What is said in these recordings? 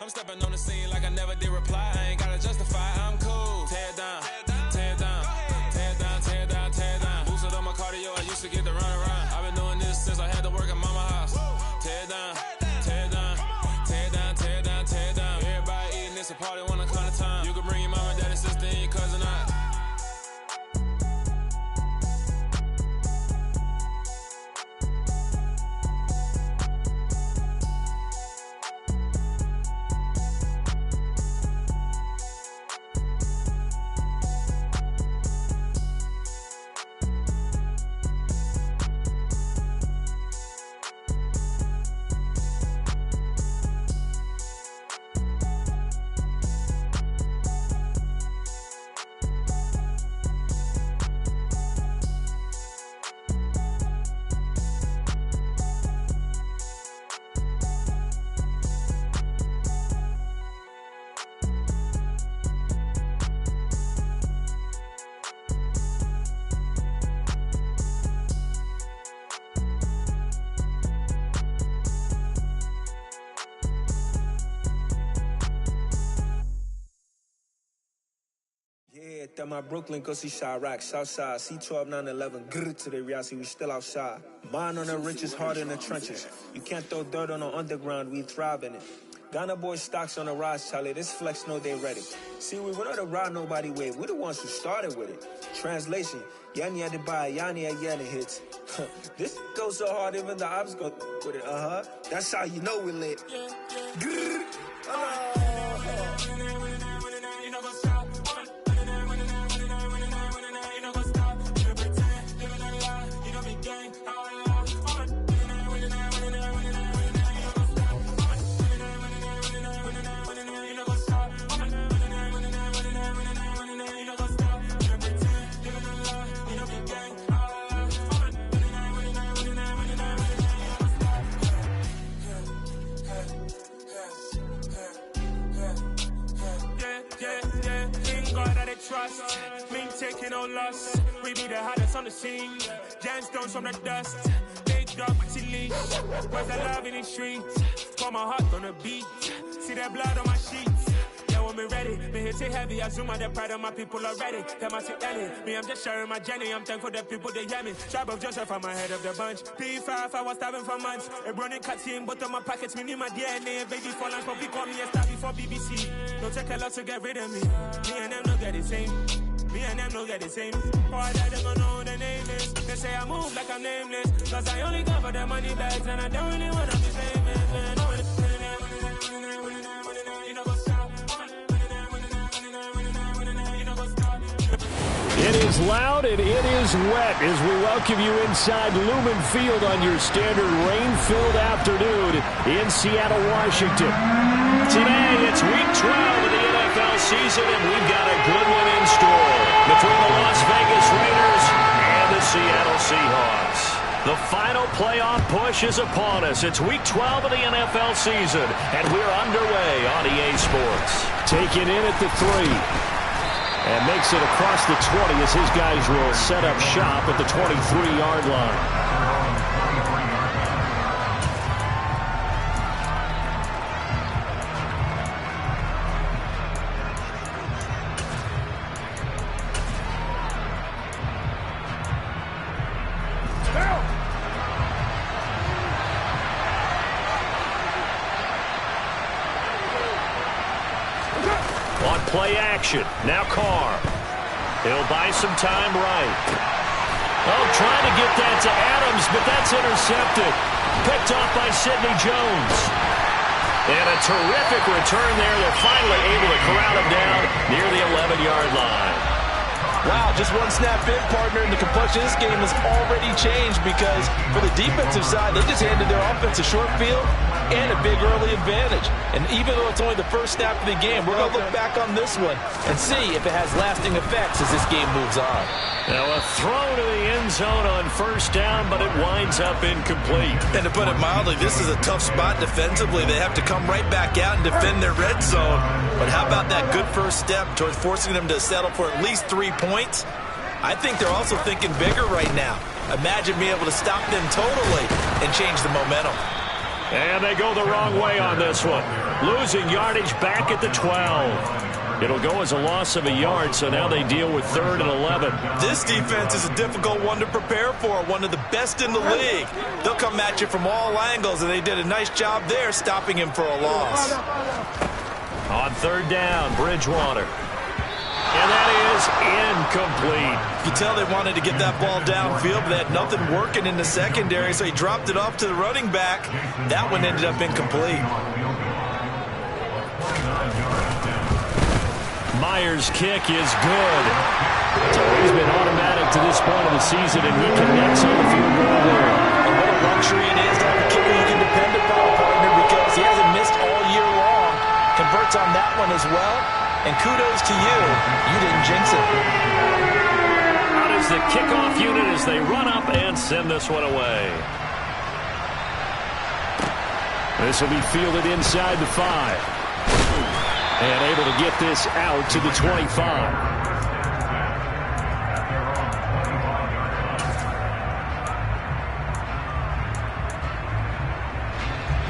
I'm stepping on the scene like I never did reply. I ain't gotta justify, I'm cool. Tear down, tear down, tear down, tear down, tear down. Boosted on my cardio, I used to get to run around. I've been doing this since I had to work at mama house. Tear down, tear down, tear down, tear down, tear down. Everybody eating, it's a party when I come to time. You can bring your mama, daddy, sister, and your cousin out. At my Brooklyn, go see Chirac, Southside, C12, 911, grrr to the reality, we still outside. Mine on the riches, hard in the trenches. You can't throw dirt on the underground, we thrive in it. Ghana boys stocks on the rise, Charlie, this flex know they ready. See, we were not the ride nobody with, we're the ones who started with it. Translation, Yanni had to buy, Yanni had Yanni hits. This goes so hard, even the ops go with it, That's how you know we lit. Grrr, Trust, me taking no loss. We be the hottest on the scene. Gemstones from the dust. Big dog with your leash. Where's the love in the streets? Pour my heart on the beat. See that blood on my sheets. Yeah, when me ready, me hit it heavy. I zoom out the pride of my people already. Them I see Ellie. Me, I'm just sharing my journey. I'm thankful that people they hear me. Tribe of Joseph, I'm ahead of the bunch. P5, I was starving for months. A running cutscene, but on my pockets, me need my DNA. Baby for lunch, but we call me a star before BBC. Don't take a lot to get rid of me. Me and them don't get the same. Me and them don't get the same. Boy, that they don't know who the name is. They say I move like I'm nameless. Cause I only cover the money bags and I don't really wanna be famous, man. It is loud and it is wet as we welcome you inside Lumen Field on your standard rain-filled afternoon in Seattle, Washington. Today, it's week 12 of the NFL season, and we've got a good one in store between the Las Vegas Raiders and the Seattle Seahawks. The final playoff push is upon us. It's week 12 of the NFL season, and we're underway on EA Sports. Taking in at the 3. And makes it across the 20 as his guys will set up shop at the 23-yard line. Play action. Now Carr. He'll buy some time right. Oh, trying to get that to Adams, but that's intercepted. Picked off by Sidney Jones. And a terrific return there. They're finally able to corral him down near the 11-yard line. Wow, just one snap in, partner, and the complexion of this game has already changed because for the defensive side, they just handed their offense a short field and a big early advantage. And even though it's only the first snap of the game, we're going to look back on this one and see if it has lasting effects as this game moves on. Now a throw to the end zone on first down, but it winds up incomplete. And to put it mildly, this is a tough spot defensively. They have to come right back out and defend their red zone. But how about that good first step towards forcing them to settle for at least 3 points? I think they're also thinking bigger right now. Imagine being able to stop them totally and change the momentum. And they go the wrong way on this one. Losing yardage back at the 12. It'll go as a loss of a yard, so now they deal with 3rd and 11. This defense is a difficult one to prepare for, one of the best in the league. They'll come at you from all angles, and they did a nice job there stopping him for a loss. On 3rd down, Bridgewater. And that is incomplete. You can tell they wanted to get that ball downfield, but they had nothing working in the secondary, so he dropped it off to the running back. That one ended up incomplete. Myers' kick is good. It's always been automatic to this point of the season, and he connects on the field goal there. And what a luxury it is to have a kicker you can depend upon, partner, because he hasn't missed all year long. Converts on that one as well. And kudos to you. You didn't jinx it. Out is the kickoff unit as they run up and send this one away. This will be fielded inside the 5. And able to get this out to the 25.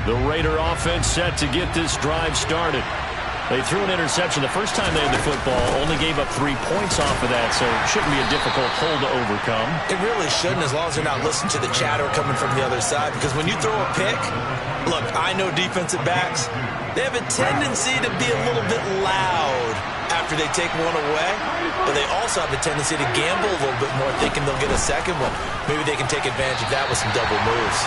The Raider offense set to get this drive started. They threw an interception the first time they had the football, only gave up 3 points off of that, so it shouldn't be a difficult hole to overcome. It really shouldn't, as long as they're not listening to the chatter coming from the other side, because when you throw a pick, look, I know defensive backs, they have a tendency to be a little bit loud after they take one away, but they also have a tendency to gamble a little bit more, thinking they'll get a second one. Maybe they can take advantage of that with some double moves.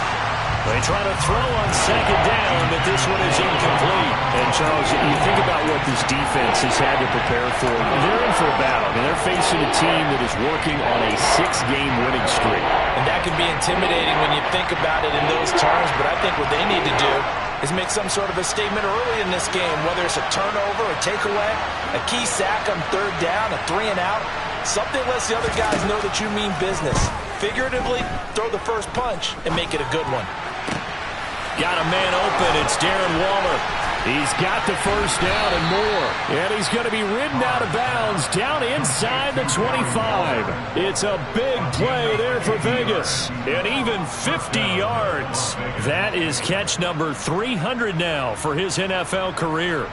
They try to throw on 2nd down, but this one is incomplete. And, Charles, you think about what this defense has had to prepare for. They're in for a battle. I mean, they're facing a team that is working on a 6-game winning streak. And that can be intimidating when you think about it in those terms, but I think what they need to do is make some sort of a statement early in this game, whether it's a turnover, a takeaway, a key sack on 3rd down, a 3-and-out. Something lets the other guys know that you mean business. Figuratively, throw the first punch and make it a good one. Got a man open. It's Darren Waller. He's got the first down and more. And he's going to be ridden out of bounds down inside the 25. It's a big play there for Vegas. And even 50 yards. That is catch number 300 now for his NFL career.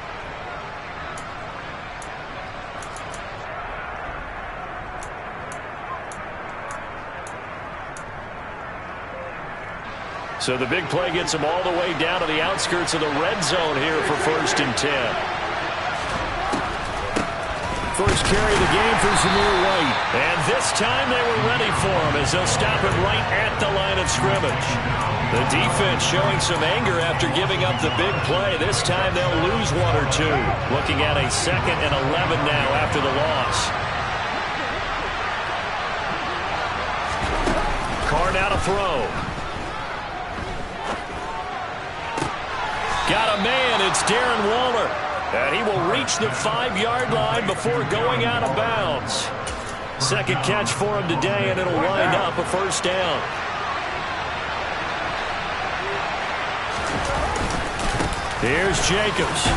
So the big play gets him all the way down to the outskirts of the red zone here for 1st and 10. First carry of the game for Zamir White. And this time they were ready for him as they'll stop him right at the line of scrimmage. The defense showing some anger after giving up the big play. This time they'll lose 1 or 2. Looking at a 2nd and 11 now after the loss. Carr now to throw. Got a man, it's Darren Waller. And he will reach the 5-yard line before going out of bounds. 2nd catch for him today, and it'll wind up a 1st down. Here's Jacobs.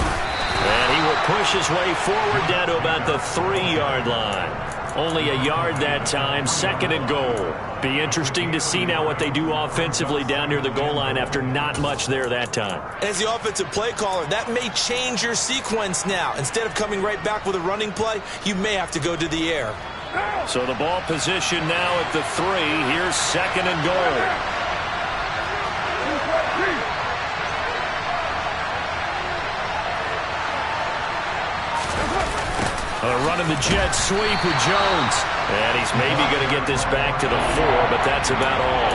And he will push his way forward down to about the 3-yard line. Only a yard that time, 2nd and goal. Be interesting to see now what they do offensively down near the goal line after not much there that time. As the offensive play caller, that may change your sequence now. Instead of coming right back with a running play, you may have to go to the air. So the ball position now at the 3. Here's 2nd and goal. Running the jet sweep with Jones. And he's maybe going to get this back to the 4, but that's about all.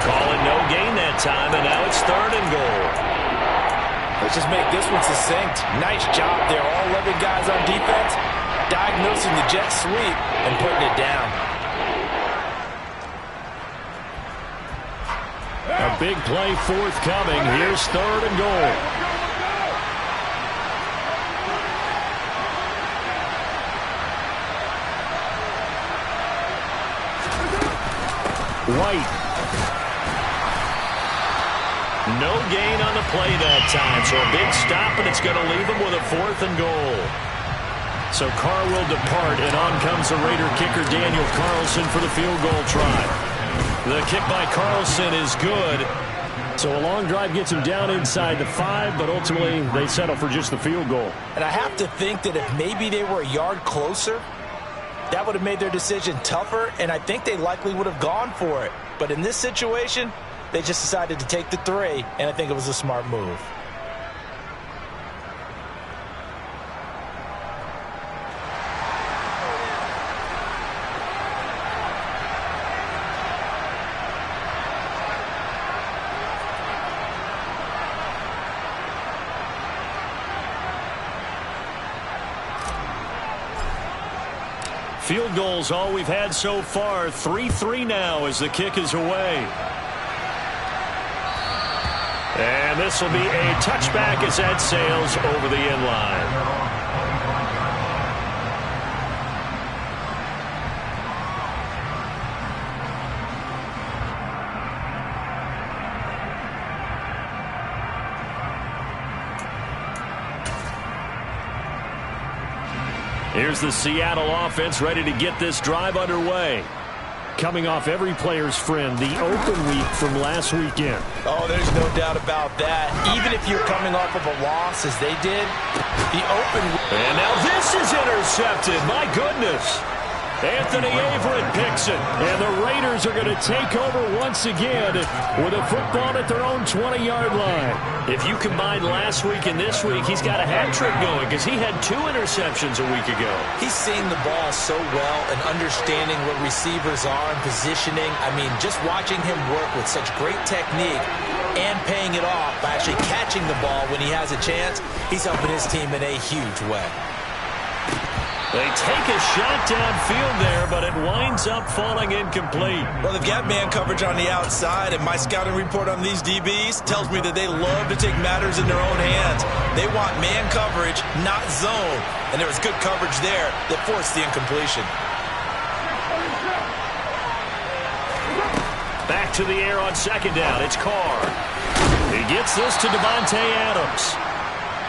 Calling no gain that time, and now it's 3rd and goal. Let's just make this one succinct. Nice job there. All 11 guys on defense diagnosing the jet sweep and putting it down. A big play forthcoming. Here's 3rd and goal. White. No gain on the play that time, so a big stop, and it's going to leave him with a 4th and goal. So Carr will depart, and on comes the Raider kicker Daniel Carlson for the field goal try. The kick by Carlson is good. So a long drive gets them down inside the 5, but ultimately they settle for just the field goal. And I have to think that if maybe they were a yard closer, that would have made their decision tougher, and I think they likely would have gone for it. But in this situation, they just decided to take the 3, and I think it was a smart move. Field goals all we've had so far. 3-3 now as the kick is away. And this will be a touchback as that sails over the end line. Here's the Seattle offense ready to get this drive underway. Coming off every player's friend, the open week from last weekend. Oh, there's no doubt about that. Even if you're coming off of a loss as they did, the open week. And now this is intercepted. My goodness. Anthony Averett picks it. And the Raiders are going to take over once again with a football at their own 20-yard line. If you combine last week and this week, he's got a hat trick going because he had 2 interceptions a week ago. He's seeing the ball so well and understanding what receivers are and positioning. I mean, just watching him work with such great technique and paying it off by actually catching the ball when he has a chance, he's helping his team in a huge way. They take a shot downfield there, but it winds up falling incomplete. Well, they've got man coverage on the outside, and my scouting report on these DBs tells me that they love to take matters in their own hands. They want man coverage, not zone, and there was good coverage there that forced the incompletion. Back to the air on second down. It's Carr. He gets this to Devontae Adams.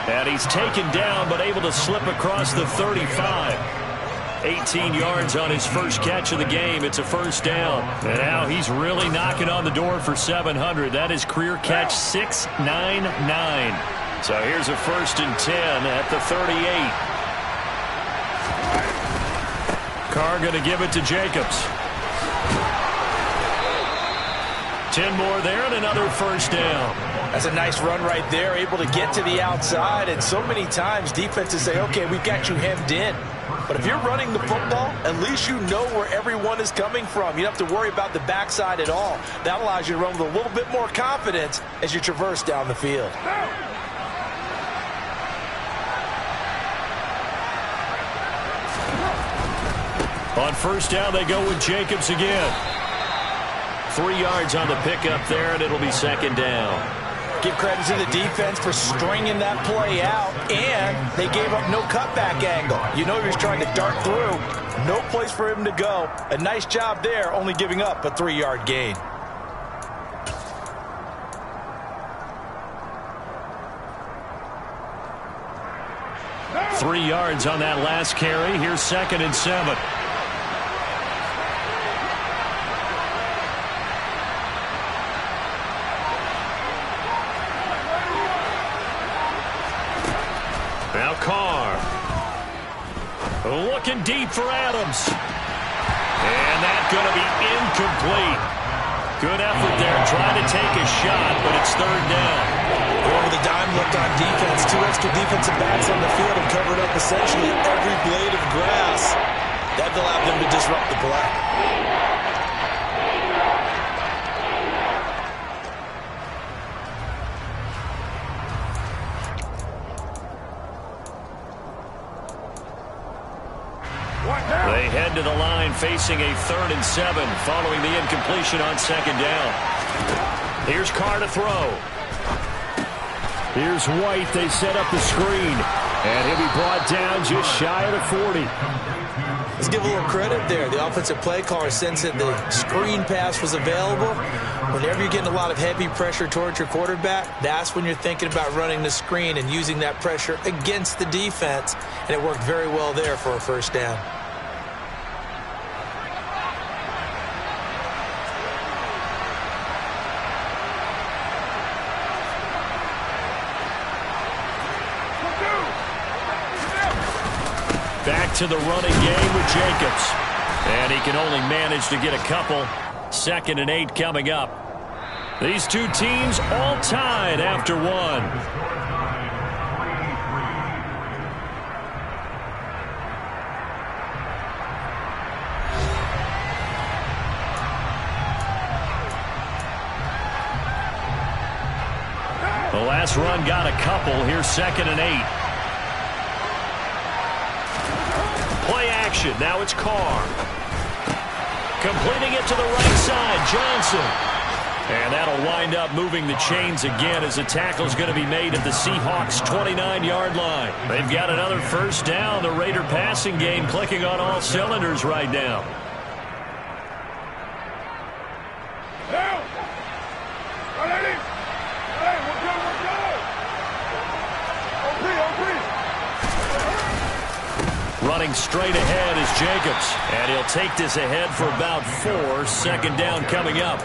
And he's taken down, but able to slip across the 35. 18 yards on his first catch of the game. It's a first down. And now he's really knocking on the door for 700. That is career catch 699. So here's a 1st and 10 at the 38. Carr going to give it to Jacobs. 10 more there and another first down. That's a nice run right there, able to get to the outside. And so many times defenses say, okay, we've got you hemmed in. But if you're running the football, at least you know where everyone is coming from. You don't have to worry about the backside at all. That allows you to run with a little bit more confidence as you traverse down the field. On first down, they go with Jacobs again. 3 yards on the pickup there, and it'll be second down. Give credit to the defense for stringing that play out, and they gave up no cutback angle. You know he was trying to dart through. No place for him to go. A nice job there, only giving up a 3-yard gain. Three yards on that last carry. Here's 2nd and 7. Now Carr. Looking deep for Adams. And that's going to be incomplete. Good effort there trying to take a shot, but it's 3rd down. Going with a dime look on defense. 2 extra defensive backs on the field and covered up essentially every blade of grass. That allowed them to disrupt the play. They head to the line facing a 3rd and 7 following the incompletion on 2nd down. Here's Carr to throw. Here's White. They set up the screen. And he'll be brought down just shy of the 40. Let's give a little credit there. The offensive play caller sensed that the screen pass was available. Whenever you're getting a lot of heavy pressure towards your quarterback, that's when you're thinking about running the screen and using that pressure against the defense. And it worked very well there for a first down. Back to the running game with Jacobs. And he can only manage to get a couple. 2nd and 8 coming up. These two teams all tied after one. The last run got a couple. Here's 2nd and 8. Play action. Now it's Carr. Completing it to the right side. Johnson. And that'll wind up moving the chains again as the tackle's going to be made at the Seahawks' 29-yard line. They've got another first down. The Raider passing game clicking on all cylinders right now. Running straight ahead is Jacobs. And he'll take this ahead for about 4. 2nd down coming up.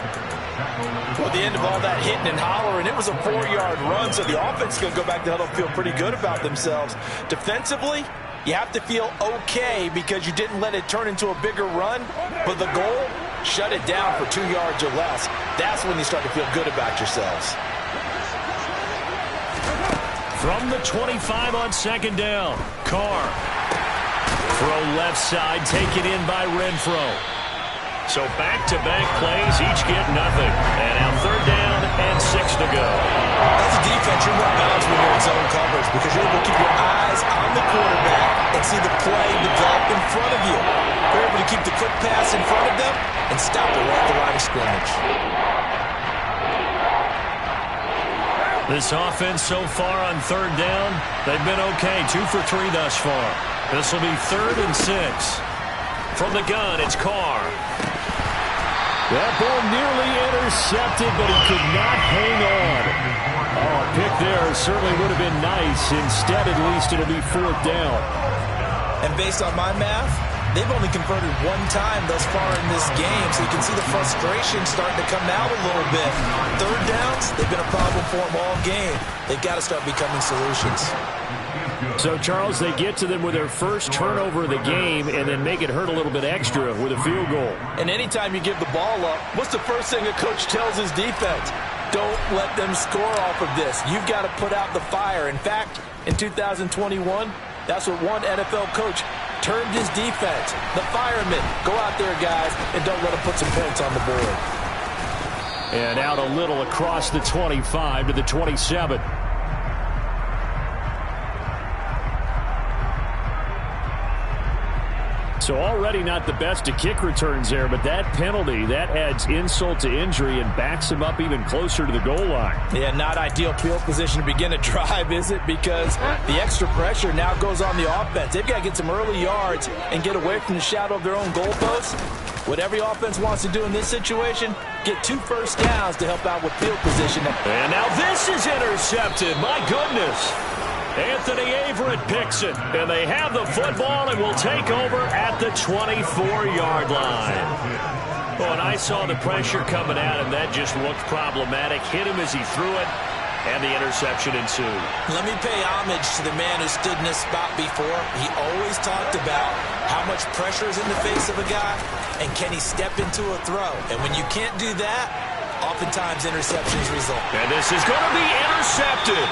Well, at the end of all that hitting and hollering, it was a 4-yard run, so the offense is going to go back to huddle and feel pretty good about themselves. Defensively, you have to feel okay because you didn't let it turn into a bigger run, but the goal, shut it down for 2 yards or less. That's when you start to feel good about yourselves. From the 25 on 2nd down, Carr. Throw left side, taken in by Renfro. So back-to-back plays, each get nothing. And now 3rd down and 6 to go. As a defense, you're more balanced when you're in zone coverage because you're able to keep your eyes on the quarterback and see the play develop in front of you. You're able to keep the quick pass in front of them and stop it right at the line of scrimmage. This offense so far on 3rd down, they've been okay. 2 for 3 thus far. This will be 3rd and 6. From the gun, it's Carr. That ball nearly intercepted, but he could not hang on. Oh, a pick there certainly would have been nice. Instead, at least, it'll be 4th down. And based on my math, they've only converted 1 time thus far in this game, so you can see the frustration starting to come out a little bit. 3rd downs, they've been a problem for them all game. They've got to start becoming solutions. So, Charles, they get to them with their first turnover of the game and then make it hurt a little bit extra with a field goal. And anytime you give the ball up, what's the first thing a coach tells his defense? Don't let them score off of this. You've got to put out the fire. In fact, in 2021, that's what one NFL coach termed his defense. The firemen. Go out there, guys, and don't let them put some points on the board. And out a little across the 25 to the 27. So already not the best of kick returns there, but that penalty, that adds insult to injury and backs him up even closer to the goal line. Yeah, not ideal field position to begin a drive, is it? Because the extra pressure now goes on the offense. They've got to get some early yards and get away from the shadow of their own goalposts. What every offense wants to do in this situation, get 2 first downs to help out with field position. And now this is intercepted. My goodness. Anthony Averett picks it, and they have the football and will take over at the 24-yard line. Oh, and I saw the pressure coming at him. That just looked problematic. Hit him as he threw it, and the interception ensued. Let me pay homage to the man who stood in this spot before. He always talked about how much pressure is in the face of a guy, and can he step into a throw. And when you can't do that, oftentimes interceptions result. And this is going to be intercepted.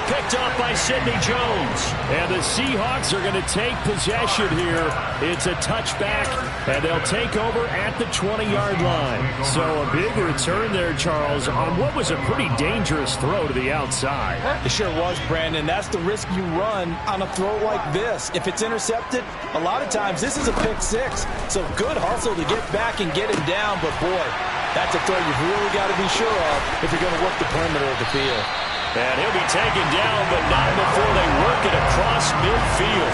Picked up by Sidney Jones. And the Seahawks are going to take possession here. It's a touchback, and they'll take over at the 20-yard line. So a big return there, Charles, on what was a pretty dangerous throw to the outside. It sure was, Brandon. That's the risk you run on a throw like this. If it's intercepted, a lot of times this is a pick 6. So good hustle to get back and get him down. But, boy, that's a throw you've really got to be sure of if you're going to work the perimeter of the field. And he'll be taken down, but not before they work it across midfield.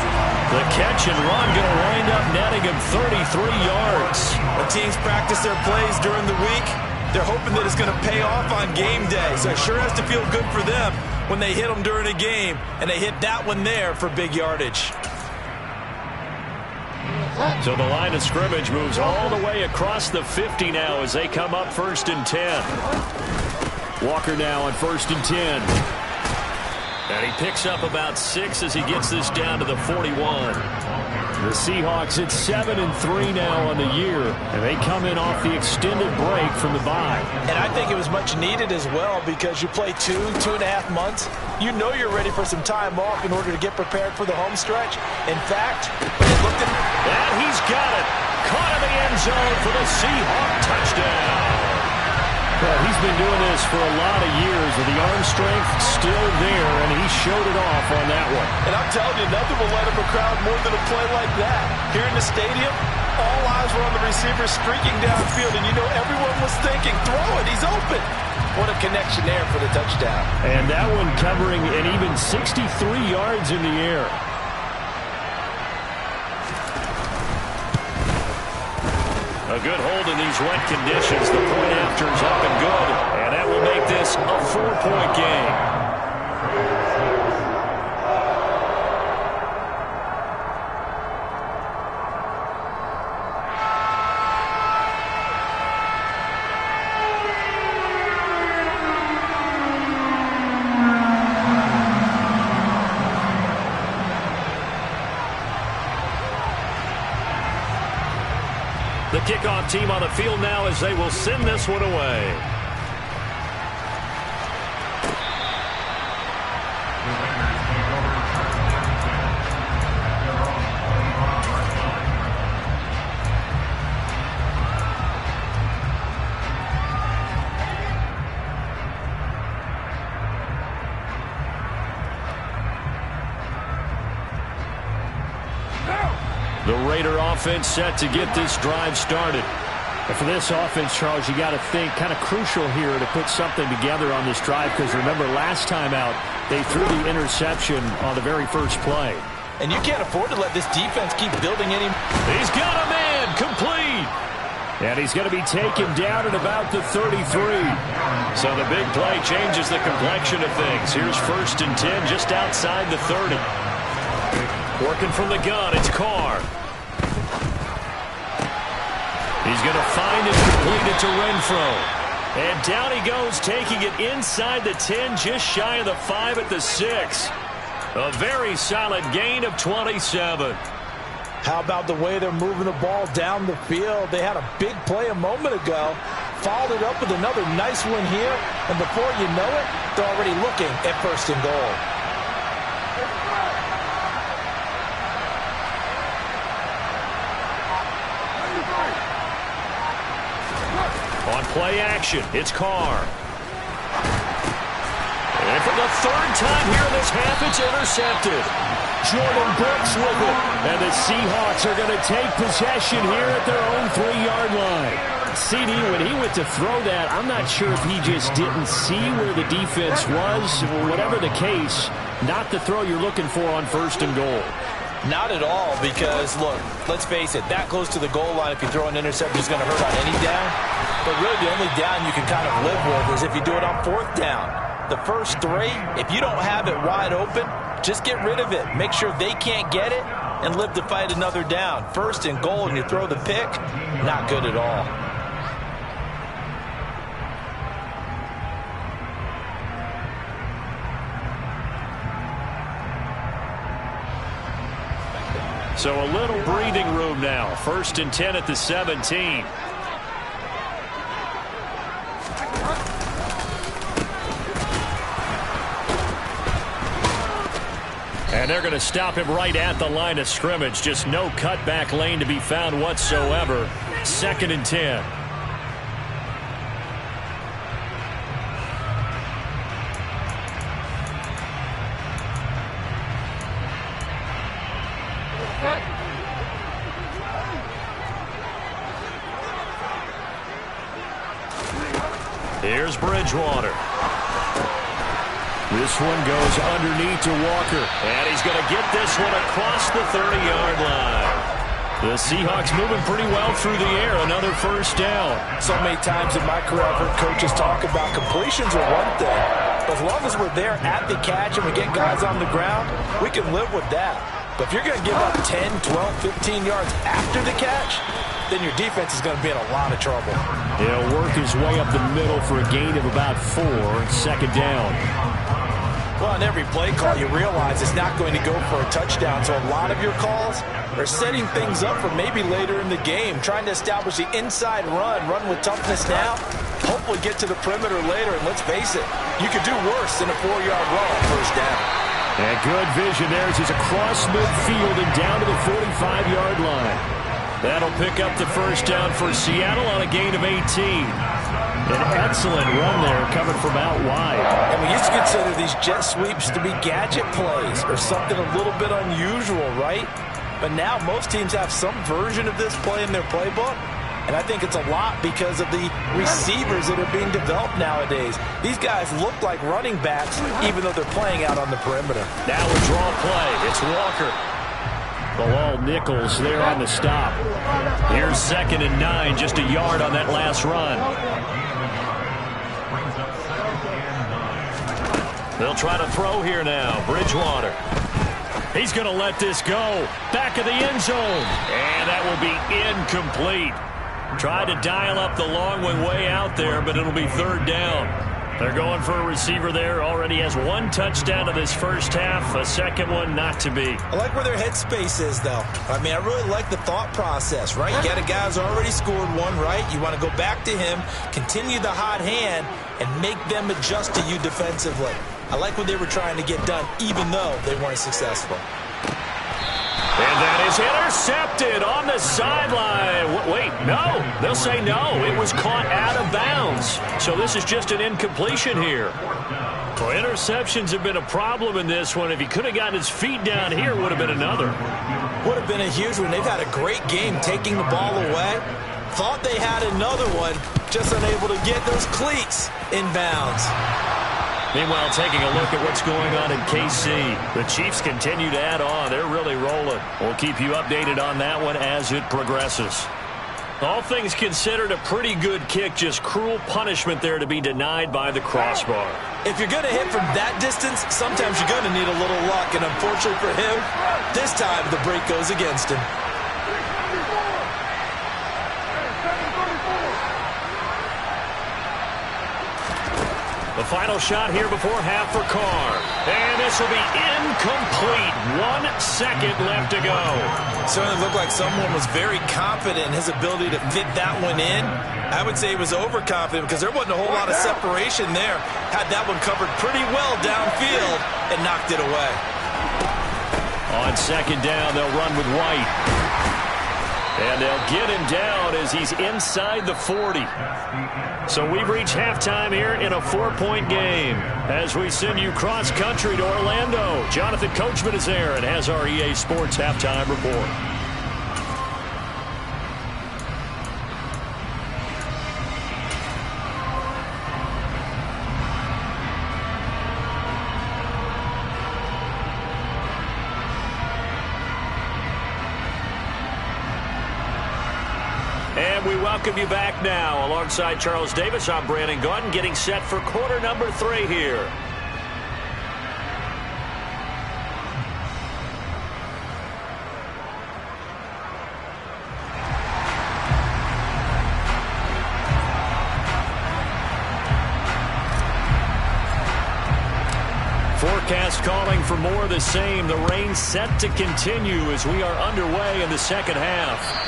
The catch and run going to wind up netting him 33 yards. When teams practice their plays during the week, they're hoping that it's going to pay off on game day. So it sure has to feel good for them when they hit them during a game, and they hit that one there for big yardage. So the line of scrimmage moves all the way across the 50 now as they come up 1st and 10. Walker now on 1st and 10. And he picks up about 6 as he gets this down to the 41. The Seahawks at 7-3 now on the year, and they come in off the extended break from the bye. And I think it was much needed as well because you play 2.5 months. You know you're ready for some time off in order to get prepared for the home stretch. In fact, and he's got it. Caught in the end zone for the Seahawk touchdown. Well, he's been doing this for a lot of years, and the arm strength still there, and he showed it off on that one. And I'm telling you, nothing will light up a crowd more than a play like that. Here in the stadium, all eyes were on the receiver streaking downfield, and you know everyone was thinking, throw it, he's open. What a connection there for the touchdown. And that one covering an even 63 yards in the air. A good hold in these wet conditions. The point after is up and good. And that will make this a 4-point game. The kickoff team on the field now as they will send this one away. The Raider offense set to get this drive started. And for this offense, Charles, you got to think kind of crucial here to put something together on this drive because remember last time out they threw the interception on the very first play. And you can't afford to let this defense keep building any. He's got a man complete. And he's going to be taken down at about the 33. So the big play changes the complexion of things. Here's 1st and 10 just outside the 30. Working from the gun, it's Carr. He's going to find and complete it to Renfro. And down he goes, taking it inside the 10, just shy of the 5 at the 6. A very solid gain of 27. How about the way they're moving the ball down the field? They had a big play a moment ago. Followed it up with another nice one here. And before you know it, they're already looking at 1st and goal. On play action, it's Carr. And for the 3rd time here in this half, it's intercepted. Jordan Brooks with it. And the Seahawks are going to take possession here at their own 3-yard line. CD, when he went to throw that, I'm not sure if he just didn't see where the defense was. Whatever the case, not the throw you're looking for on 1st and goal. Not at all, because, look, let's face it, that close to the goal line, if you throw an interception, is going to hurt on any down. But really, the only down you can kind of live with is if you do it on 4th down. The first 3, if you don't have it wide open, just get rid of it. Make sure they can't get it and live to fight another down. 1st and goal, and you throw the pick, not good at all. So a little breathing room now. 1st and 10 at the 17. And they're going to stop him right at the line of scrimmage. Just no cutback lane to be found whatsoever. 2nd and 10. Here's Bridgewater. This one goes underneath to Walker. And he's going to get this one across the 30-yard line. The Seahawks moving pretty well through the air. Another 1st down. So many times in my career I've heard coaches talk about completions are one thing. But as long as we're there at the catch and we get guys on the ground, we can live with that. But if you're going to give up 10, 12, 15 yards after the catch, then your defense is going to be in a lot of trouble. He'll work his way up the middle for a gain of about 4. 2nd down. Well, on every play call, you realize it's not going to go for a touchdown, so a lot of your calls are setting things up for maybe later in the game, trying to establish the inside run with toughness now, hopefully get to the perimeter later, and let's face it, you could do worse than a 4-yard run on first down. And good vision there as he's across midfield and down to the 45-yard line. That'll pick up the first down for Seattle on a gain of 18. An excellent run there coming from out wide. And we used to consider these jet sweeps to be gadget plays or something a little bit unusual, right? But now most teams have some version of this play in their playbook. And I think it's a lot because of the receivers that are being developed nowadays. These guys look like running backs even though they're playing out on the perimeter. Now a draw play. It's Walker. Bilal Nichols there on the stop. Here's 2nd and 9, just a yard on that last run. They'll try to throw here now. Bridgewater. He's going to let this go. Back of the end zone. And that will be incomplete. Tried to dial up the long one way out there, but it'll be 3rd down. They're going for a receiver there. Already has 1 touchdown in this first half. A second one not to be. I like where their headspace is, though. I mean, I really like the thought process, right? You got a guy who's already scored one, right? You want to go back to him, continue the hot hand, and make them adjust to you defensively. I like what they were trying to get done, even though they weren't successful. And that is intercepted on the sideline. Wait, no. They'll say no. It was caught out of bounds. So this is just an incompletion here. Well, interceptions have been a problem in this one. If he could have gotten his feet down here, it would have been another. Would have been a huge one. They've had a great game taking the ball away. Thought they had another one, just unable to get those cleats in bounds. Meanwhile, taking a look at what's going on in KC. The Chiefs continue to add on. They're really rolling. We'll keep you updated on that one as it progresses. All things considered, a pretty good kick. Just cruel punishment there to be denied by the crossbar. If you're going to hit from that distance, sometimes you're going to need a little luck. And unfortunately for him, this time the break goes against him. The final shot here before half for Carr. And this will be incomplete. 1 second left to go. Certainly looked like someone was very confident in his ability to fit that one in. I would say he was overconfident because there wasn't a whole lot of separation there. Had that one covered pretty well downfield and knocked it away. On 2nd down, they'll run with White. And they'll get him down as he's inside the 40. So we've reached halftime here in a 4-point game. As we send you cross-country to Orlando, Jonathan Coachman is there and has our EA Sports halftime report. And we welcome you back now. Alongside Charles Davis, I'm Brandon Gaudin, getting set for quarter number 3 here. Forecast calling for more of the same. The rain set to continue as we are underway in the second half.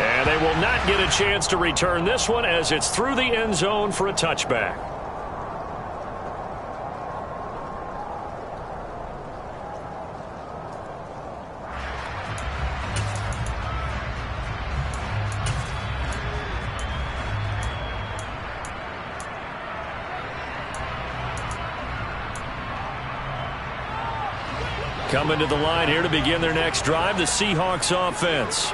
And they will not get a chance to return this one as it's through the end zone for a touchback. Coming to the line here to begin their next drive, the Seahawks offense.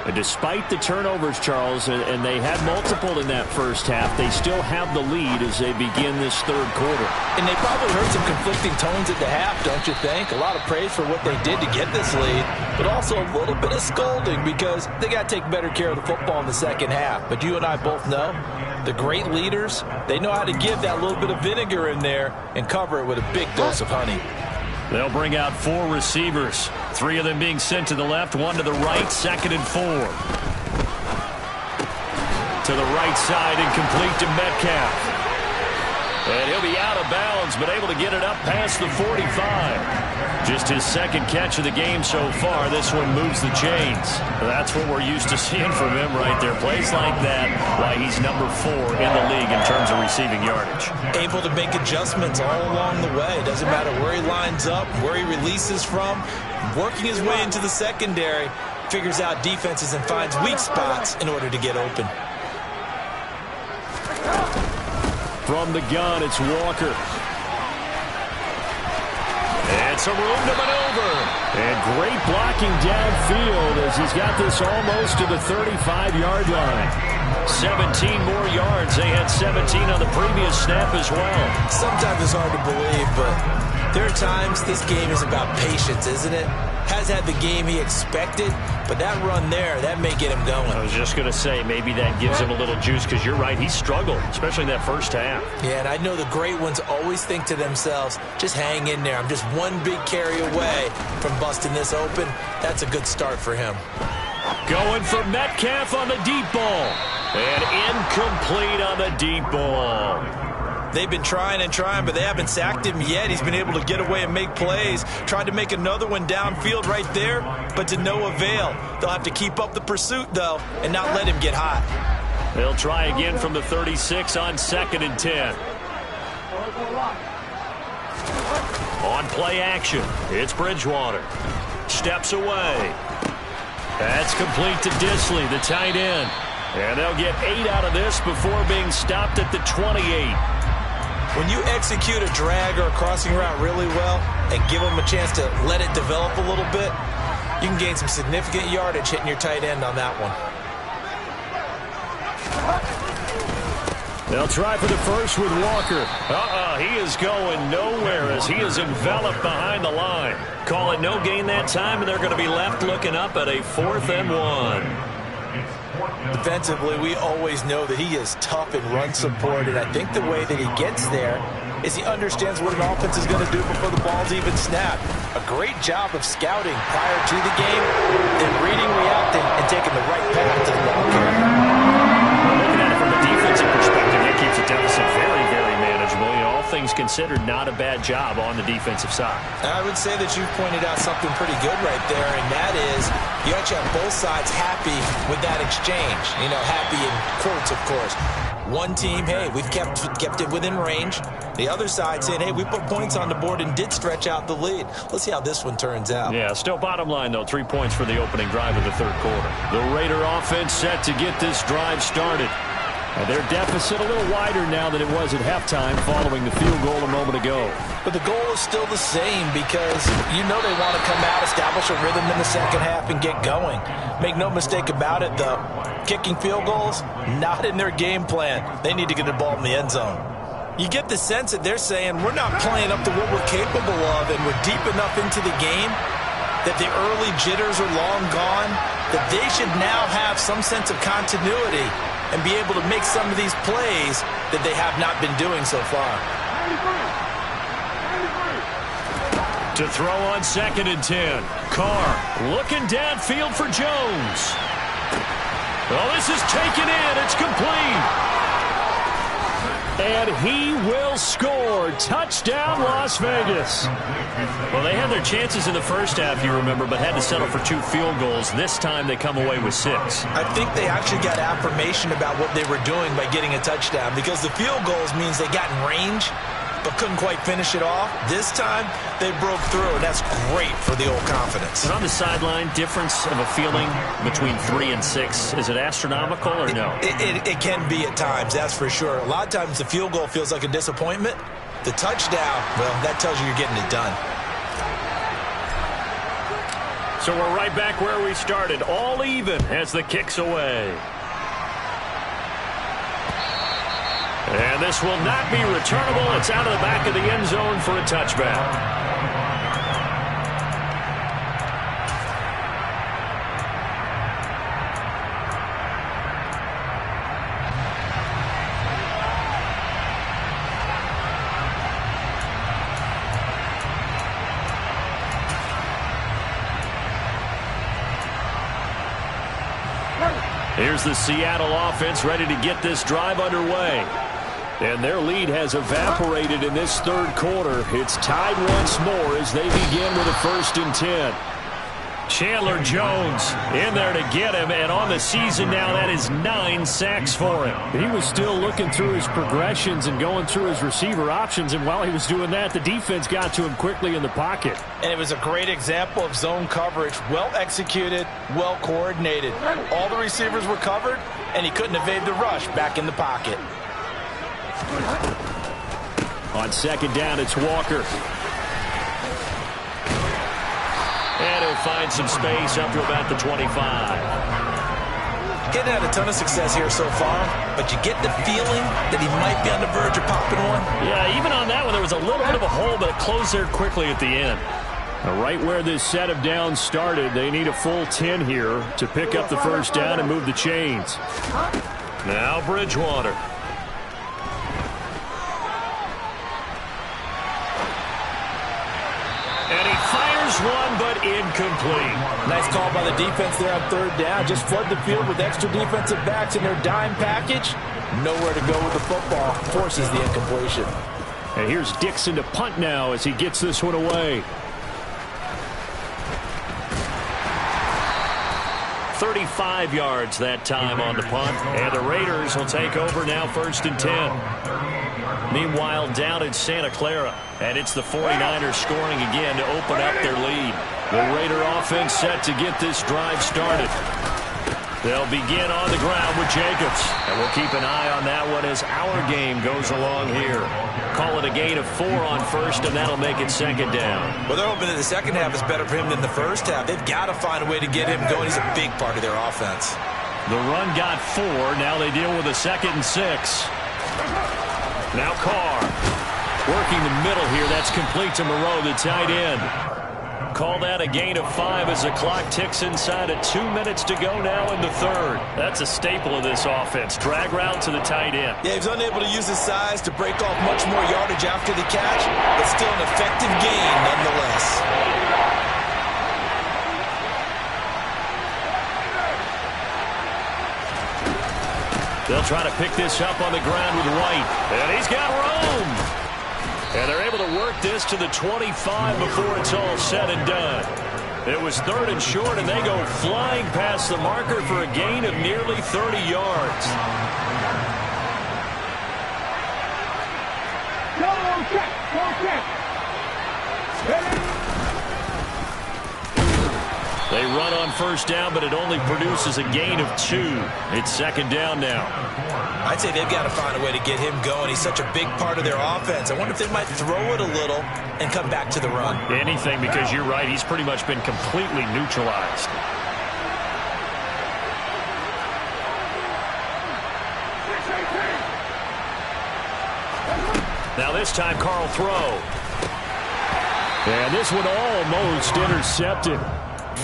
And despite the turnovers, Charles, and they had multiple in that first half, they still have the lead as they begin this third quarter. And they probably heard some conflicting tones at the half, don't you think? A lot of praise for what they did to get this lead, but also a little bit of scolding because they got to take better care of the football in the second half. But you and I both know the great leaders, they know how to give that little bit of vinegar in there and cover it with a big dose of honey. They'll bring out 4 receivers. 3 of them being sent to the left, 1 to the right, 2nd and 4. To the right side and complete to Metcalf. And he'll be out of bounds, but able to get it up past the 45. Just his second catch of the game so far. This one moves the chains. That's what we're used to seeing from him right there. Plays like that, why he's number 4 in the league in terms of receiving yardage. Able to make adjustments all along the way. Doesn't matter where he lines up, where he releases from. Working his way into the secondary, figures out defenses and finds weak spots in order to get open. From the gun, it's Walker. And some room to maneuver. And great blocking downfield as he's got this almost to the 35-yard line. 17 more yards. They had 17 on the previous snap as well. Sometimes it's hard to believe, but there are times this game is about patience, isn't it? Has had the game he expected, but that run there, that may get him going. I was just going to say, maybe that gives him a little juice, because you're right, he struggled, especially in that first half. Yeah, and I know the great ones always think to themselves, just hang in there. I'm just one big carry away from busting this open. That's a good start for him. Going for Metcalf on the deep ball. And incomplete on the deep ball. They've been trying and trying, but they haven't sacked him yet. He's been able to get away and make plays. Tried to make another one downfield right there, but to no avail. They'll have to keep up the pursuit, though, and not let him get hot. They'll try again from the 36 on 2nd and 10. On play action, it's Bridgewater. Steps away. That's complete to Disley, the tight end. And they'll get 8 out of this before being stopped at the 28. When you execute a drag or a crossing route really well and give them a chance to let it develop a little bit, you can gain some significant yardage hitting your tight end on that one. They'll try for the first with Walker. He is going nowhere as he is enveloped behind the line. Call it no gain that time, and they're going to be left looking up at a 4th and 1. Defensively, we always know that he is tough in run support, and I think the way that he gets there is he understands what an offense is going to do before the ball's even snapped. A great job of scouting prior to the game, then reading, reacting, and taking the right path to the ball carrier. Looking at it from a defensive perspective, that keeps the deficit very, very manageable. All things considered, not a bad job on the defensive side. I would say that you've pointed out something pretty good right there, and that is you actually have both sides happy with that exchange. You know, happy in quotes, of course. One team, hey, we've kept it within range. The other side saying, hey, we put points on the board and did stretch out the lead. Let's see how this one turns out. Yeah, still bottom line, though, 3 points for the opening drive of the 3rd quarter. The Raider offense set to get this drive started. And their deficit a little wider now than it was at halftime following the field goal a moment ago. But the goal is still the same because you know they want to come out, establish a rhythm in the second half, and get going. Make no mistake about it, though. Kicking field goals, not in their game plan. They need to get the ball in the end zone. You get the sense that they're saying we're not playing up to what we're capable of, and we're deep enough into the game that the early jitters are long gone, that they should now have some sense of continuity and be able to make some of these plays that they have not been doing so far. To throw on 2nd and 10. Carr looking downfield for Jones. Well, this is taken in. It's complete. And he will score. Touchdown, Las Vegas. Well, they had their chances in the first half, you remember, but had to settle for 2 field goals. This time they come away with 6. I think they actually got affirmation about what they were doing by getting a touchdown because the field goals means they got in range but couldn't quite finish it off. This time, they broke through, and that's great for the old confidence. And on the sideline, difference of a feeling between 3 and 6, is it astronomical or no? It can be at times, that's for sure. A lot of times the field goal feels like a disappointment. The touchdown, well, that tells you you're getting it done. So we're right back where we started, all even as the kick's away. And this will not be returnable. It's out of the back of the end zone for a touchback. Here's the Seattle offense ready to get this drive underway. And their lead has evaporated in this third quarter. It's tied once more as they begin with a 1st and 10. Chandler Jones in there to get him, and on the season now, that is 9 sacks for him. He was still looking through his progressions and going through his receiver options, and while he was doing that, the defense got to him quickly in the pocket. And it was a great example of zone coverage. Well executed, well coordinated. All the receivers were covered, and he couldn't evade the rush back in the pocket. On 2nd down, it's Walker. And he'll find some space up to about the 25. He hadn't had a ton of success here so far, but you get the feeling that he might be on the verge of popping one. Yeah, even on that one, there was a little bit of a hole, but it closed there quickly at the end. Now, right where this set of downs started, they need a full 10 here to pick up the 1st down and move the chains. Now Bridgewater. And he fires one, but incomplete. Nice call by the defense there on 3rd down. Just flood the field with extra defensive backs in their dime package. Nowhere to go with the football. Forces the incompletion. And here's Dixon to punt now as he gets this one away. 35 yards that time on the punt. And the Raiders will take over now 1st and 10. Meanwhile, down in Santa Clara, and it's the 49ers scoring again to open up their lead. The Raider offense set to get this drive started. They'll begin on the ground with Jacobs, and we'll keep an eye on that one as our game goes along here. Call it a gain of 4 on 1st, and that'll make it 2nd down. Well, they're hoping that the 2nd half is better for him than the 1st half. They've got to find a way to get him going. He's a big part of their offense. The run got 4. Now they deal with a 2nd and 6. Now Carr working the middle here. That's complete to Moreau, the tight end. Call that a gain of 5 as the clock ticks inside of 2 minutes to go now in the 3rd. That's a staple of this offense. Drag route to the tight end. Yeah, he's unable to use his size to break off much more yardage after the catch, but still an effective gain nonetheless. They'll try to pick this up on the ground with White. And he's got room. And they're able to work this to the 25 before it's all said and done. It was 3rd and short, and they go flying past the marker for a gain of nearly 30 yards. They run on 1st down, but it only produces a gain of 2. It's 2nd down now. I'd say they've got to find a way to get him going. He's such a big part of their offense. I wonder if they might throw it a little and come back to the run. Anything, because you're right. He's pretty much been completely neutralized. Now this time, Carl throw. And this one almost intercepted.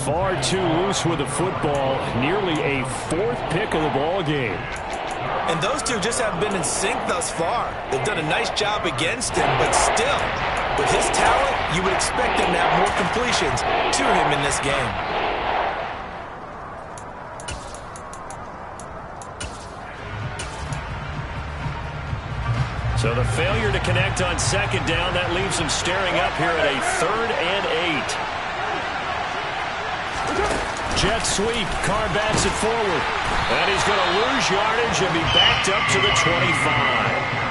Far too loose with the football. Nearly a 4th pick of the ball game. And those two just haven't been in sync thus far. They've done a nice job against him, but still, with his talent, you would expect him to have more completions to him in this game. So the failure to connect on 2nd down, that leaves him staring up here at a 3rd and 8. Jet sweep. Carr bats it forward. And he's going to lose yardage and be backed up to the 25.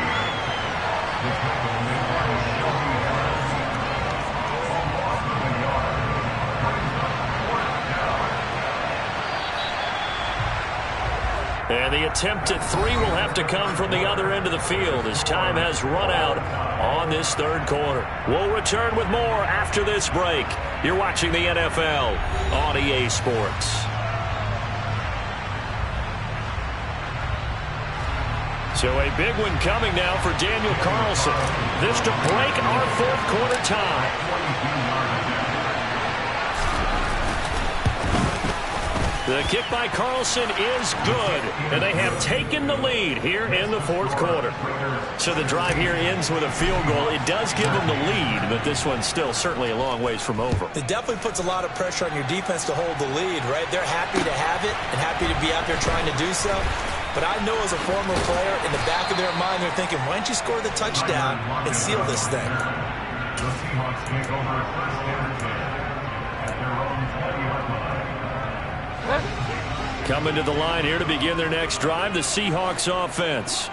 And the attempt at 3 will have to come from the other end of the field as time has run out on this 3rd quarter. We'll return with more after this break. You're watching the NFL on EA Sports. So a big one coming now for Daniel Carlson. This to break our 4th quarter tie. The kick by Carlson is good, and they have taken the lead here in the 4th quarter. So the drive here ends with a field goal. It does give them the lead, but this one's still certainly a long ways from over. It definitely puts a lot of pressure on your defense to hold the lead, right? They're happy to have it and happy to be out there trying to do so. But I know as a former player, in the back of their mind, they're thinking, why don't you score the touchdown and seal this thing? The Seahawks take over first and 10 at their own 20-yard line. Coming to the line here to begin their next drive, the Seahawks offense.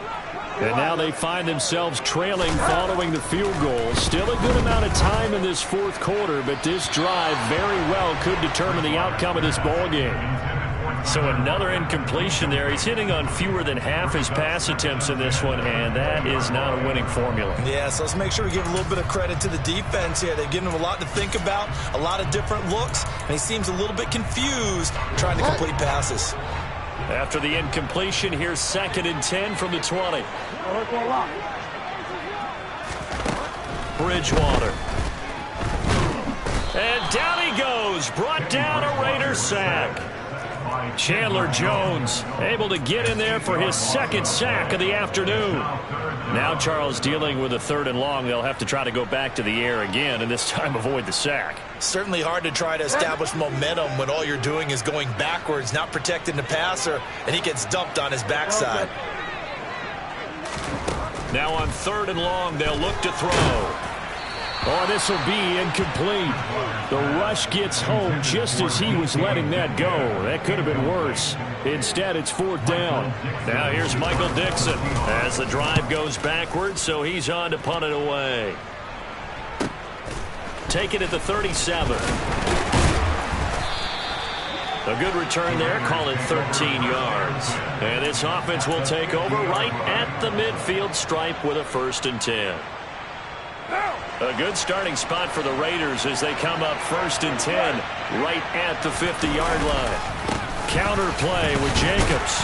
And now they find themselves trailing following the field goal. Still a good amount of time in this fourth quarter, but this drive very well could determine the outcome of this ball game. So another incompletion there. He's hitting on fewer than half his pass attempts in this one, and that is not a winning formula. Yeah, so let's make sure we give a little bit of credit to the defense here. They've given him a lot to think about, a lot of different looks, and he seems a little bit confused trying to complete passes. After the incompletion, here's 2nd and 10 from the 20. Bridgewater. And down he goes. Brought down a Raider sack. Chandler Jones able to get in there for his 2nd sack of the afternoon. Now Charles dealing with a 3rd and long. They'll have to try to go back to the air again and this time avoid the sack. Certainly hard to try to establish momentum when all you're doing is going backwards, not protecting the passer, and he gets dumped on his backside. Now on 3rd and long, they'll look to throw. Oh, this will be incomplete. The rush gets home just as he was letting that go. That could have been worse. Instead, it's 4th down. Now here's Michael Dixon as the drive goes backwards, so he's on to punt it away. Take it at the 37. A good return there. Call it 13 yards. And this offense will take over right at the midfield stripe with a 1st and 10. A good starting spot for the Raiders as they come up 1st and 10 right at the 50-yard line. Counter play with Jacobs.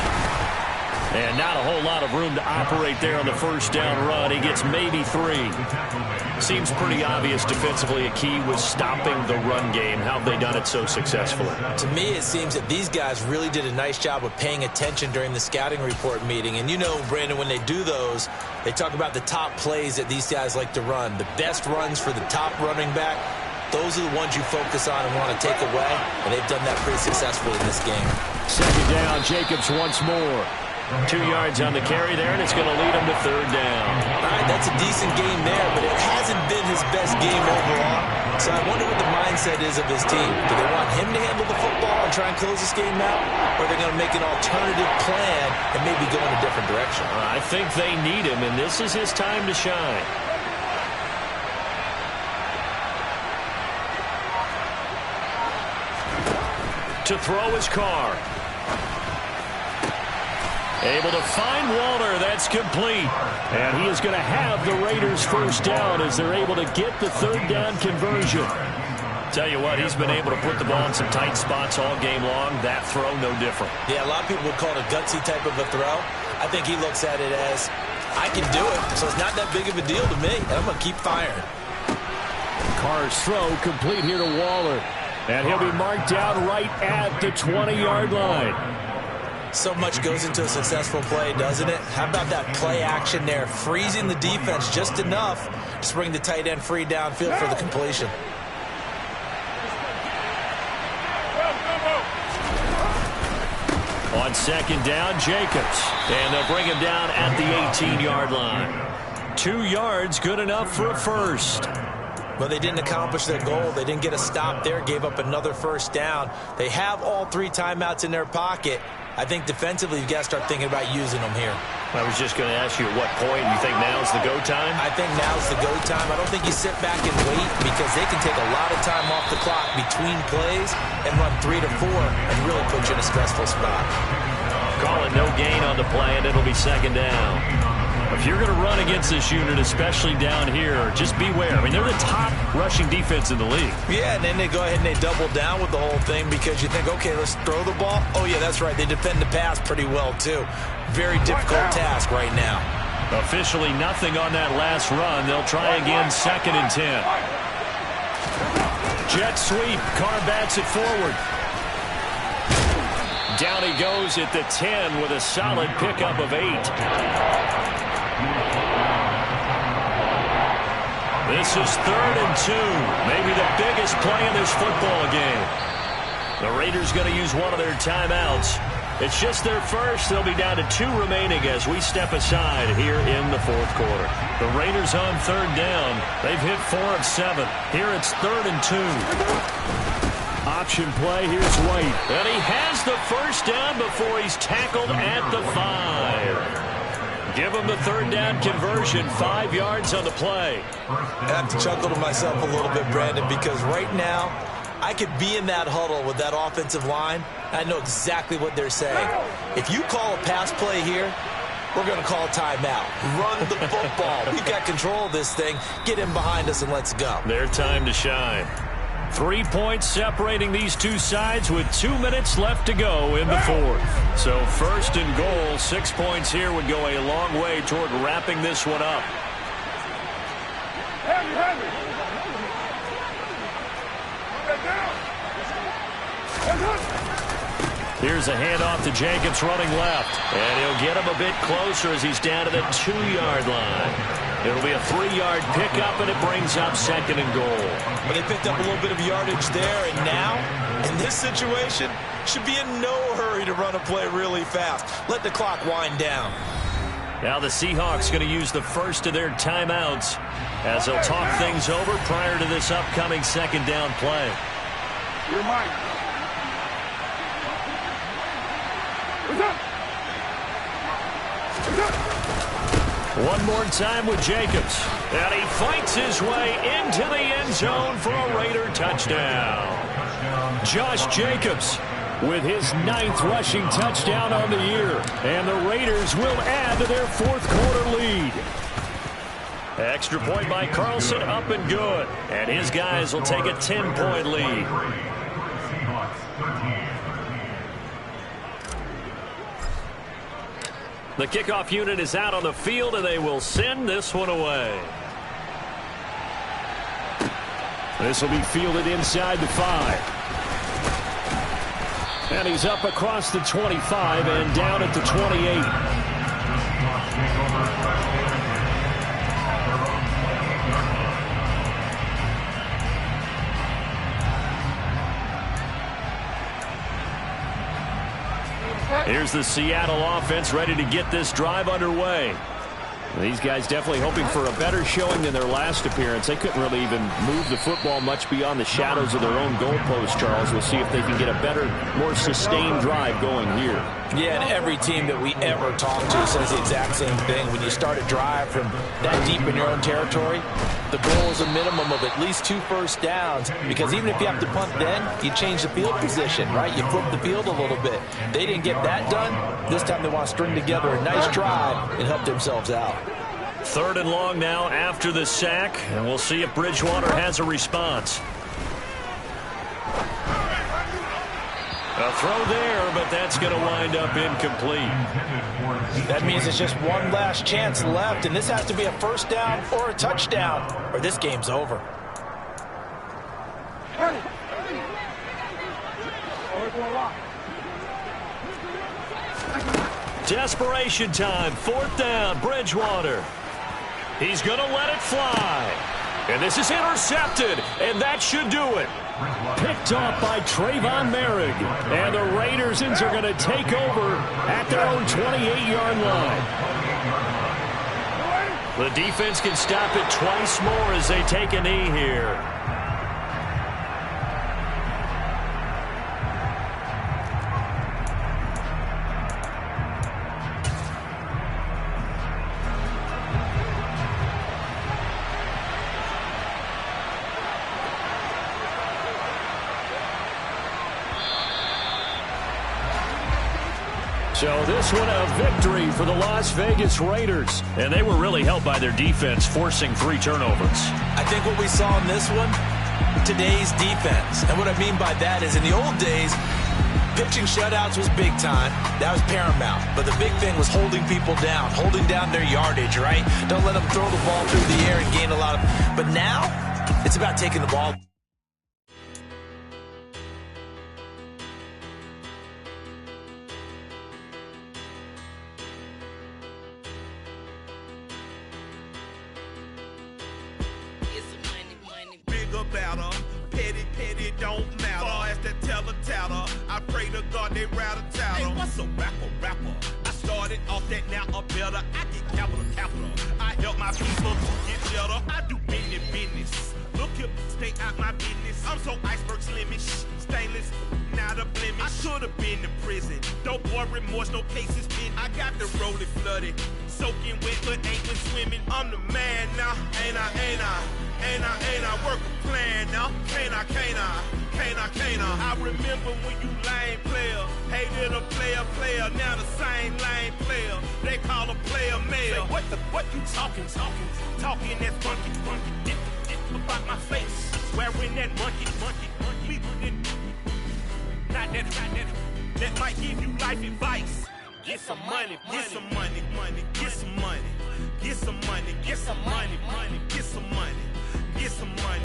And not a whole lot of room to operate there on the 1st down run. He gets maybe 3. Seems pretty obvious defensively a key was stopping the run game. How have they done it so successfully? To me, it seems that these guys really did a nice job of paying attention during the scouting report meeting. And you know, Brandon, when they do those, they talk about the top plays that these guys like to run. The best runs for the top running back, those are the ones you focus on and want to take away. And they've done that pretty successfully in this game. 2nd down, Jacobs once more. 2 yards on the carry there, and it's going to lead him to 3rd down. All right, that's a decent game there, but it hasn't been his best game overall. So I wonder what the mindset is of his team. Do they want him to handle the football and try and close this game out? Or are they going to make an alternative plan and maybe go in a different direction? I think they need him, and this is his time to shine. To throw his car. Able to find Walter. That's complete. And he is going to have the Raiders 1st down as they're able to get the 3rd down conversion. Tell you what, he's been able to put the ball in some tight spots all game long. That throw, no different. Yeah, a lot of people would call it a gutsy type of a throw. I think he looks at it as, I can do it, so it's not that big of a deal to me, and I'm going to keep firing. Carr's throw complete here to Waller. And he'll be marked down right at the 20-yard line. So much goes into a successful play, doesn't it? How about that play action there? Freezing the defense just enough to bring the tight end free downfield for the completion. On 2nd down, Jacobs. And they'll bring him down at the 18-yard line. 2 yards, good enough for a 1st. Well, they didn't accomplish their goal. They didn't get a stop there, gave up another 1st down. They have all 3 timeouts in their pocket. I think defensively you've got to start thinking about using them here. I was just going to ask you at what point you think now's the go time? I think now's the go time. I don't think you sit back and wait because they can take a lot of time off the clock between plays and run 3 to 4 and really put you in a stressful spot. Call it no gain on the play, and it'll be 2nd down. If you're going to run against this unit, especially down here, just beware. I mean, they're the top rushing defense in the league. Yeah, and then they go ahead and they double down with the whole thing because you think, okay, let's throw the ball. Oh, yeah, that's right. They defend the pass pretty well, too. Very difficult task right now. Officially nothing on that last run. They'll try again, 2nd and 10. Jet sweep. Carr bats it forward. Down he goes at the 10 with a solid pickup of 8. This is 3rd and 2. Maybe the biggest play in this football game. The Raiders going to use one of their timeouts. It's just their first. They'll be down to 2 remaining as we step aside here in the fourth quarter. The Raiders on third down. They've hit 4 of 7. Here it's 3rd and 2. Option play. Here's White. And he has the first down before he's tackled at the 5. Give him the third down conversion, 5 yards on the play. I have to chuckle to myself a little bit, Brandon, because right now I could be in that huddle with that offensive line. I know exactly what they're saying. If you call a pass play here, we're going to call a timeout. Run the football. We've got control of this thing. Get him behind us and let's go. Their time to shine. 3 points separating these two sides with 2 minutes left to go in the fourth. So 1st and goal, 6 points here would go a long way toward wrapping this one up. Here's a handoff to Jacobs running left. And he'll get him a bit closer as he's down to the 2-yard line. It'll be a 3-yard pickup, and it brings up 2nd and goal. But they picked up a little bit of yardage there, and now, in this situation, should be in no hurry to run a play really fast. Let the clock wind down. Now the Seahawks going to use the first of their timeouts as they'll talk things over prior to this upcoming 2nd down play. You're mine. What's up? One more time with Jacobs. And he fights his way into the end zone for a Raider touchdown. Josh Jacobs with his 9th rushing touchdown on the year. And the Raiders will add to their fourth quarter lead. Extra point by Carlson, up and good. And his guys will take a 10-point lead. The kickoff unit is out on the field, and they will send this one away. This will be fielded inside the 5. And he's up across the 25 and down at the 28. Here's the Seattle offense ready to get this drive underway. These guys definitely hoping for a better showing than their last appearance. They couldn't really even move the football much beyond the shadows of their own goalpost, Charles. We'll see if they can get a better, more sustained drive going here. Yeah, and every team that we ever talk to says the exact same thing. When you start a drive from that deep in your own territory, the goal is a minimum of at least 2 first downs, because even if you have to punt then, you change the field position, right? You flip the field a little bit. They didn't get that done. This time they want to string together a nice drive and help themselves out. 3rd and long now after the sack, and we'll see if Bridgewater has a response. A throw there, but that's going to wind up incomplete. That means it's just one last chance left, and this has to be a first down or a touchdown, or this game's over. Desperation time, 4th down, Bridgewater. He's going to let it fly. And this is intercepted, and that should do it. Picked off by Trayvon Merrick. And the Raiders are going to take over at their own 28-yard line. The defense can stop it twice more as they take a knee here. So this one a victory for the Las Vegas Raiders. And they were really helped by their defense, forcing 3 turnovers. I think what we saw in this one, today's defense. And what I mean by that is in the old days, pitching shutouts was big time. That was paramount. But the big thing was holding people down, holding down their yardage, right? Don't let them throw the ball through the air and gain a lot of... But now, it's about taking the ball. Petty, don't matter. Far as that teller tatter, I pray to God they rattle tattle. What's a rapper? I started off that, now I'm better. I get capital. I help my people get better. I do business. Look here, stay out my business. I'm so iceberg slimish, stainless, not a blemish. I should have been in prison. Don't boy remorse, no cases pinned. I got the rolling flooded, soaking wet, but ain't been swimming. I'm the man now, ain't I work a plan now, can't I? I remember when you lame player, hated a player, now the same lame player. They call a player male. Say, what you talking that's funky, dip about my face, wearing that monkey, we didn't, not that might give you life advice. Get some money, get some money, get some money, get some money, get some money, get some money, get some money.